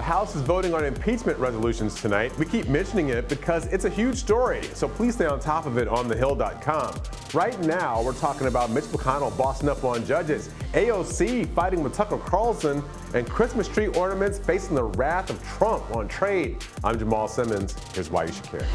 House is voting on impeachment resolutions tonight. We keep mentioning it because it's a huge story, so please stay on top of it on thehill.com. Right now, we're talking about Mitch McConnell bossing up on judges, AOC fighting with Tucker Carlson, and Christmas tree ornaments facing the wrath of Trump on trade. I'm Jamal Simmons. Here's why you should care.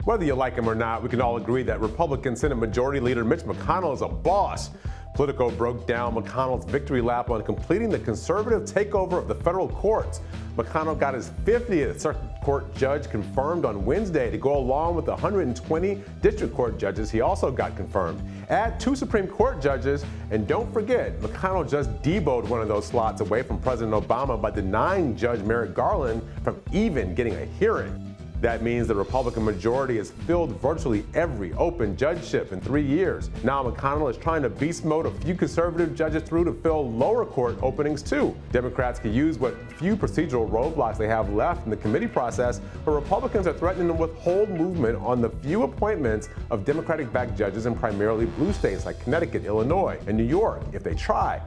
Whether you like him or not, we can all agree that Republican Senate Majority Leader Mitch McConnell is a boss. Politico broke down McConnell's victory lap on completing the conservative takeover of the federal courts. McConnell got his 50th circuit court judge confirmed on Wednesday to go along with the 120 district court judges he also got confirmed. Add 2 Supreme Court judges, and don't forget, McConnell just deboed one of those slots away from President Obama by denying Judge Merrick Garland from even getting a hearing. That means the Republican majority has filled virtually every open judgeship in 3 years. Now McConnell is trying to beast mode a few conservative judges through to fill lower court openings too. Democrats could use what few procedural roadblocks they have left in the committee process, but Republicans are threatening to withhold movement on the few appointments of Democratic-backed judges in primarily blue states like Connecticut, Illinois, and New York if they try.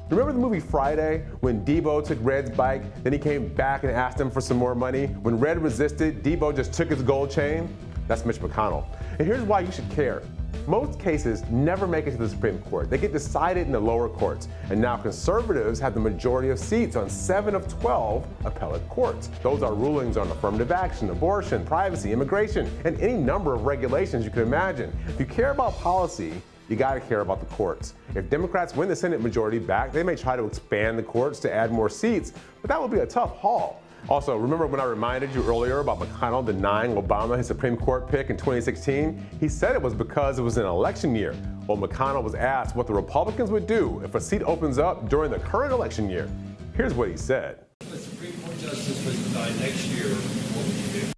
Remember the movie Friday, when Debo took Red's bike, then he came back and asked him for some more money? When Red resisted, Debo just took his gold chain? That's Mitch McConnell. And here's why you should care. Most cases never make it to the Supreme Court. They get decided in the lower courts. And now conservatives have the majority of seats on 7 of 12 appellate courts. Those are rulings on affirmative action, abortion, privacy, immigration, and any number of regulations you can imagine. If you care about policy, you got to care about the courts. If Democrats win the Senate majority back, they may try to expand the courts to add more seats, but that will be a tough haul. Also, remember when I reminded you earlier about McConnell denying Obama his Supreme Court pick in 2016? He said it was because it was an election year. Well, McConnell was asked what the Republicans would do if a seat opens up during the current election year. Here's what he said. If the Supreme Court justice was denied next year, what would you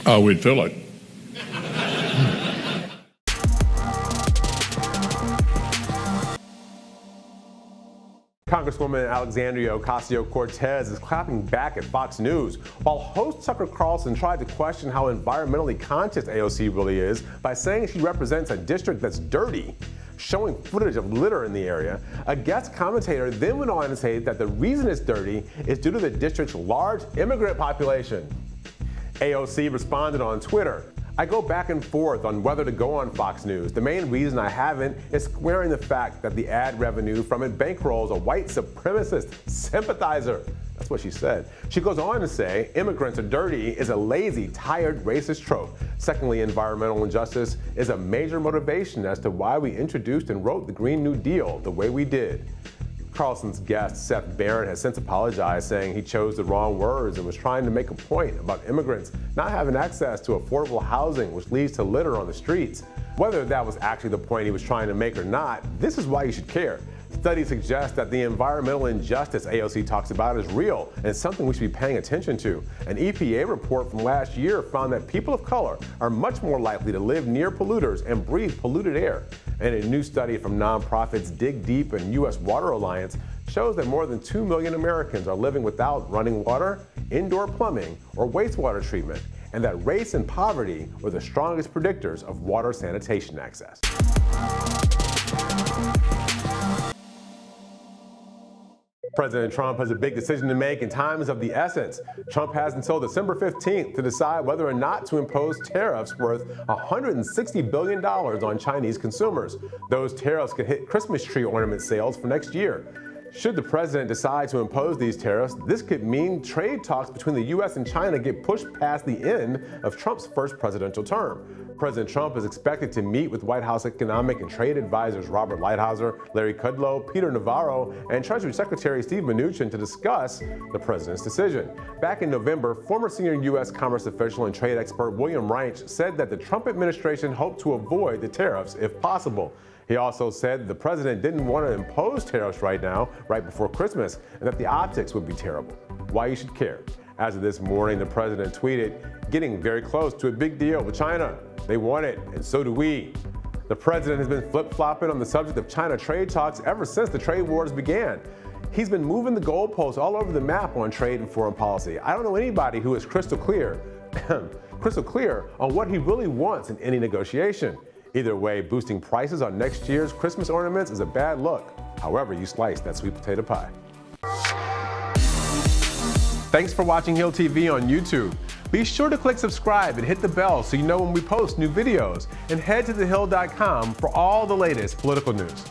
do? We'd fill it. Congresswoman Alexandria Ocasio-Cortez is clapping back at Fox News, while host Tucker Carlson tried to question how environmentally conscious AOC really is by saying she represents a district that's dirty, showing footage of litter in the area. A guest commentator then went on to say that the reason it's dirty is due to the district's large immigrant population. AOC responded on Twitter, "I go back and forth on whether to go on Fox News. The main reason I haven't is squaring the fact that the ad revenue from it bankrolls a white supremacist sympathizer." That's what she said. She goes on to say, immigrants are dirty is a lazy, tired, racist trope. Secondly, environmental injustice is a major motivation as to why we introduced and wrote the Green New Deal the way we did. Carlson's guest, Seth Barron, has since apologized, saying he chose the wrong words and was trying to make a point about immigrants not having access to affordable housing, which leads to litter on the streets. Whether that was actually the point he was trying to make or not, this is why you should care. Studies suggest that the environmental injustice AOC talks about is real and something we should be paying attention to. An EPA report from last year found that people of color are much more likely to live near polluters and breathe polluted air. And a new study from nonprofits Dig Deep and U.S. Water Alliance shows that more than 2 million Americans are living without running water, indoor plumbing, or wastewater treatment, and that race and poverty were the strongest predictors of water sanitation access. President Trump has a big decision to make and time is of the essence. Trump has until December 15th to decide whether or not to impose tariffs worth $160 billion on Chinese consumers. Those tariffs could hit Christmas tree ornament sales for next year. Should the president decide to impose these tariffs, this could mean trade talks between the U.S. and China get pushed past the end of Trump's first presidential term. President Trump is expected to meet with White House economic and trade advisors Robert Lighthizer, Larry Kudlow, Peter Navarro, and Treasury Secretary Steve Mnuchin to discuss the president's decision. Back in November, former senior U.S. commerce official and trade expert William Reich said that the Trump administration hoped to avoid the tariffs if possible. He also said the president didn't want to impose tariffs right now, right before Christmas, and that the optics would be terrible. Why you should care. As of this morning, the president tweeted, "Getting very close to a big deal with China. They want it, and so do we." The president has been flip-flopping on the subject of China trade talks ever since the trade wars began. He's been moving the goalposts all over the map on trade and foreign policy. I don't know anybody who is crystal clear on what he really wants in any negotiation. Either way, boosting prices on next year's Christmas ornaments is a bad look, however you slice that sweet potato pie. Thanks for watching Hill TV on YouTube. Be sure to click subscribe and hit the bell so you know when we post new videos. And head to thehill.com for all the latest political news.